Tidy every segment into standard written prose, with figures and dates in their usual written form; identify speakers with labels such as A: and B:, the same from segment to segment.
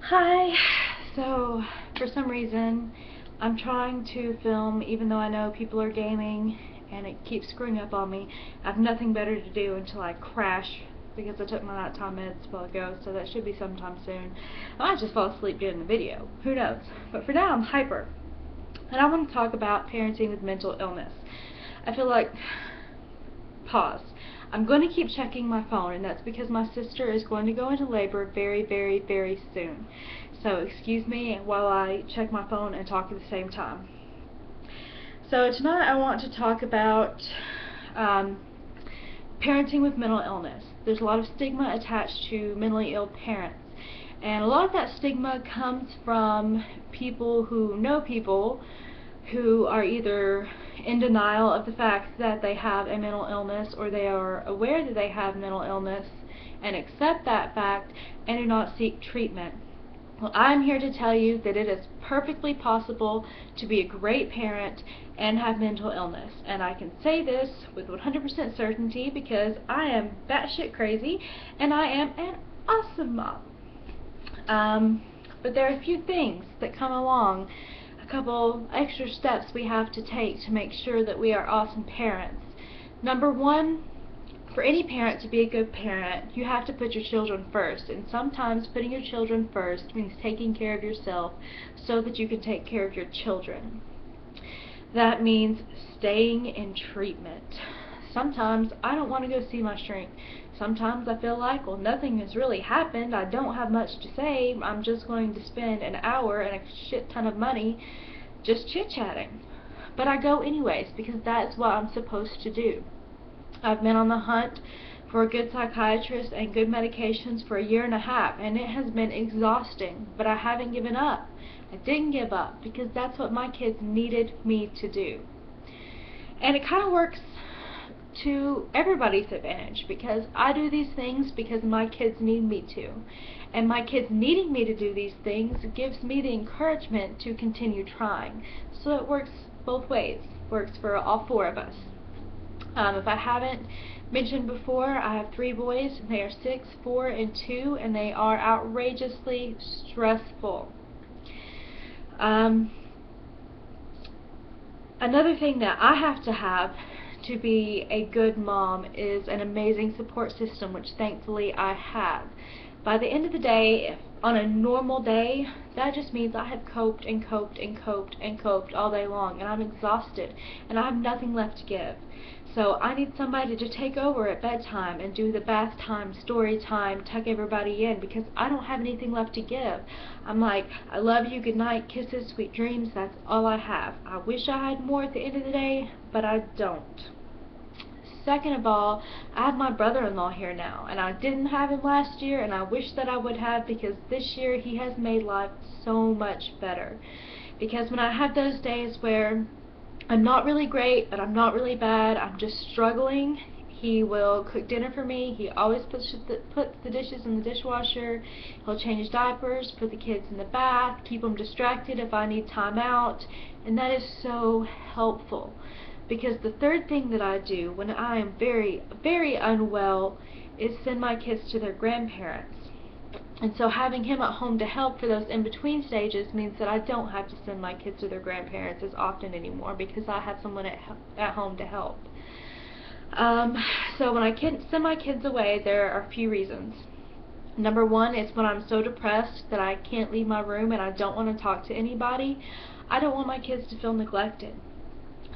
A: Hi. So, for some reason, I'm trying to film even though I know people are gaming and it keeps screwing up on me. I have nothing better to do until I crash because I took my nighttime meds a while ago, so that should be sometime soon. I might just fall asleep during the video. Who knows? But for now, I'm hyper. And I want to talk about parenting with mental illness. I feel like pause. I'm going to keep checking my phone, and that's because my sister is going to go into labor very, very, very soon. So excuse me while I check my phone and talk at the same time. So tonight I want to talk about parenting with mental illness. There's a lot of stigma attached to mentally ill parents. And a lot of that stigma comes from people who know people who are either in denial of the fact that they have a mental illness, or they are aware that they have mental illness and accept that fact and do not seek treatment. Well, I'm here to tell you that it is perfectly possible to be a great parent and have mental illness. And I can say this with 100% certainty because I am batshit crazy and I am an awesome mom. But there are a few things that come along, a couple extra steps we have to take to make sure that we are awesome parents. Number one, for any parent to be a good parent, you have to put your children first, and sometimes putting your children first means taking care of yourself so that you can take care of your children. That means staying in treatment. Sometimes I don't want to go see my shrink. Sometimes I feel like, well, nothing has really happened. I don't have much to say. I'm just going to spend an hour and a shit ton of money just chit-chatting. But I go anyways because that's what I'm supposed to do. I've been on the hunt for a good psychiatrist and good medications for 1.5 years, and it has been exhausting, but I haven't given up. I didn't give up because that's what my kids needed me to do. And it kind of works to everybody's advantage because I do these things because my kids need me to. And my kids needing me to do these things gives me the encouragement to continue trying. So it works both ways. Works for all 4 of us. If I haven't mentioned before, I have 3 boys, and they are 6, 4, and 2, and they are outrageously stressful. Another thing that I have to be a good mom is an amazing support system, which thankfully I have. By the end of the day, if on a normal day, that just means I have coped and coped and coped and coped all day long, and I'm exhausted, and I have nothing left to give. So I need somebody to take over at bedtime and do the bath time, story time, tuck everybody in, because I don't have anything left to give. I'm like, I love you, good night, kisses, sweet dreams, that's all I have. I wish I had more at the end of the day, but I don't. Second of all, I have my brother-in-law here now, and I didn't have him last year, and I wish that I would have, because this year he has made life so much better. Because when I have those days where I'm not really great, but I'm not really bad, I'm just struggling, he will cook dinner for me. He always puts the dishes in the dishwasher. He'll change diapers, put the kids in the bath, keep them distracted if I need time out, and that is so helpful. Because the third thing that I do when I am very, very unwell is send my kids to their grandparents. And so having him at home to help for those in-between stages means that I don't have to send my kids to their grandparents as often anymore because I have someone at home to help. So when I send my kids away, there are a few reasons. Number one is when I'm so depressed that I can't leave my room and I don't want to talk to anybody. I don't want my kids to feel neglected.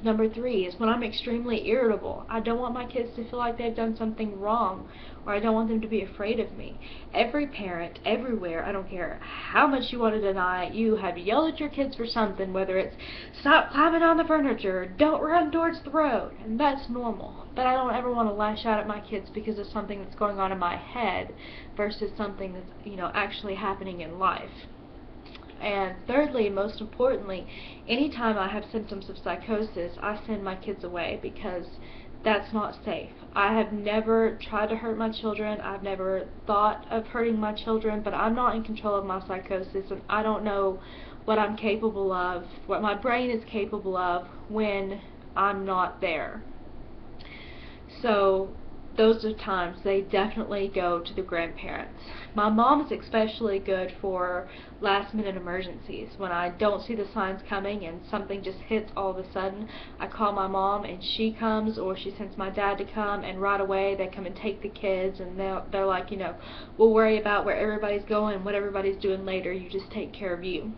A: Number 3 is when I'm extremely irritable. I don't want my kids to feel like they've done something wrong, or I don't want them to be afraid of me. Every parent, everywhere, I don't care how much you want to deny it, you have yelled at your kids for something, whether it's stop climbing on the furniture, don't run towards the road, and that's normal. But I don't ever want to lash out at my kids because of something that's going on in my head versus something that's, actually happening in life. And thirdly, most importantly, anytime I have symptoms of psychosis, I send my kids away because that's not safe. I have never tried to hurt my children. I've never thought of hurting my children, but I'm not in control of my psychosis, and I don't know what I'm capable of, what my brain is capable of when I'm not there. So those are times they definitely go to the grandparents. My mom is especially good for last minute emergencies. When I don't see the signs coming and something just hits all of a sudden, I call my mom and she comes, or she sends my dad to come, and right away they come and take the kids, and they're like, you know, we'll worry about where everybody's going and what everybody's doing later, you just take care of you.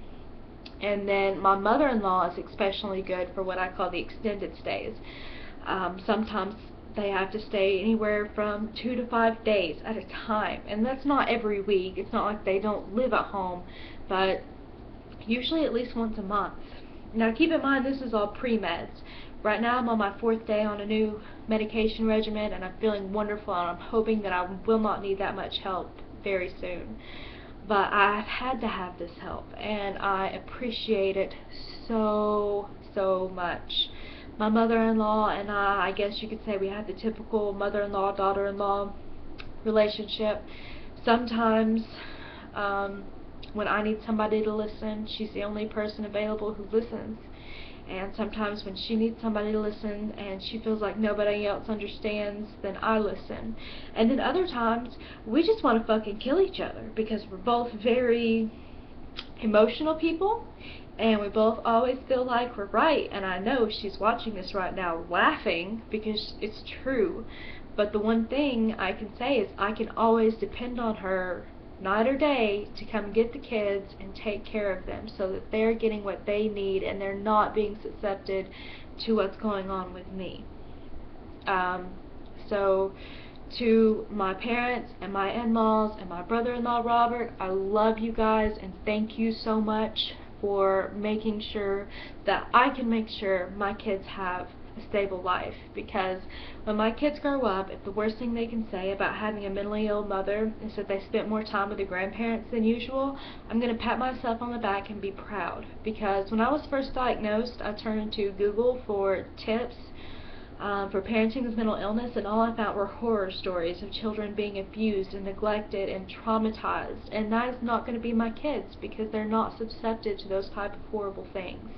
A: And then my mother-in-law is especially good for what I call the extended stays. Sometimes they have to stay anywhere from 2 to 5 days at a time, and that's not every week. It's not like they don't live at home, but usually at least once a month. Now keep in mind, this is all pre-meds. Right now I'm on my 4th day on a new medication regimen, and I'm feeling wonderful, and I'm hoping that I will not need that much help very soon. But I've had to have this help, and I appreciate it so much. My mother-in-law and I guess you could say we have the typical mother-in-law, daughter-in-law relationship. Sometimes when I need somebody to listen, she's the only person available who listens. And sometimes when she needs somebody to listen and she feels like nobody else understands, then I listen. And then other times, we just want to fucking kill each other because we're both very emotional people, and we both always feel like we're right. And I know she's watching this right now laughing because it's true. But the one thing I can say is I can always depend on her night or day to come get the kids and take care of them so that they're getting what they need and they're not being susceptible to what's going on with me. So to my parents and my in-laws and my brother-in-law Robert, I love you guys and thank you so much for making sure that I can make sure my kids have a stable life, because when my kids grow up, if the worst thing they can say about having a mentally ill mother is that they spent more time with the grandparents than usual, I'm going to pat myself on the back and be proud. Because when I was first diagnosed, I turned to Google for tips for parenting with mental illness, and all I found were horror stories of children being abused and neglected and traumatized, and that is not going to be my kids because they're not susceptible to those type of horrible things.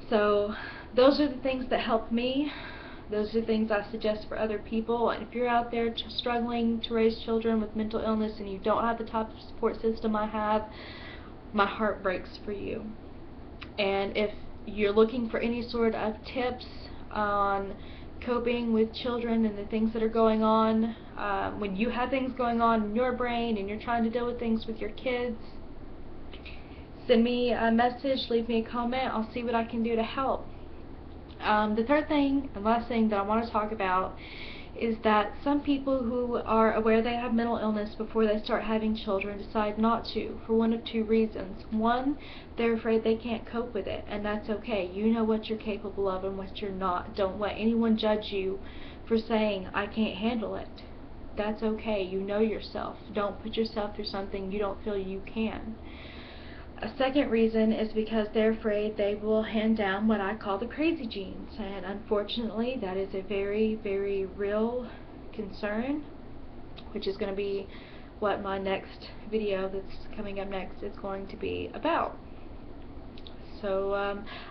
A: So those are the things that helped me. Those are the things I suggest for other people. And if you're out there struggling to raise children with mental illness and you don't have the type of support system I have, my heart breaks for you. And if you're looking for any sort of tips on coping with children and the things that are going on, when you have things going on in your brain and you're trying to deal with things with your kids, send me a message, leave me a comment, I'll see what I can do to help. The third thing and last thing that I want to talk about is that some people who are aware they have mental illness before they start having children decide not to, for one of two reasons. One, they're afraid they can't cope with it, and that's okay. You know what you're capable of and what you're not. Don't let anyone judge you for saying, I can't handle it. That's okay. You know yourself. Don't put yourself through something you don't feel you can. A second reason is because they're afraid they will hand down what I call the crazy genes, and unfortunately that is a very, very real concern, which is going to be what my next video that's coming up next is going to be about. So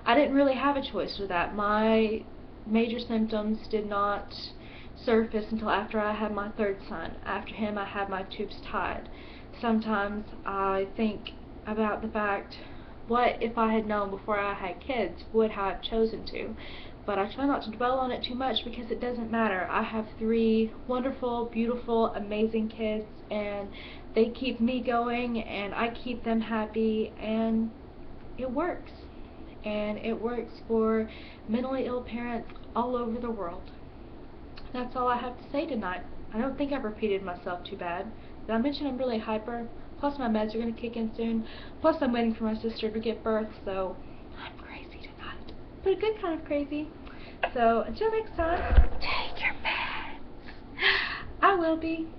A: I didn't really have a choice with that. My major symptoms did not surface until after I had my third son. After him I had my tubes tied. Sometimes I think about the fact, what if I had known before I had kids, would I have chosen to? But I try not to dwell on it too much because it doesn't matter. I have 3 wonderful, beautiful, amazing kids, and they keep me going and I keep them happy, and it works. And it works for mentally ill parents all over the world. That's all I have to say tonight. I don't think I've repeated myself too bad. Did I mention I'm really hyper? Plus my meds are going to kick in soon. Plus I'm waiting for my sister to give birth, so I'm crazy tonight. But a good kind of crazy. So until next time, take your meds. I will be.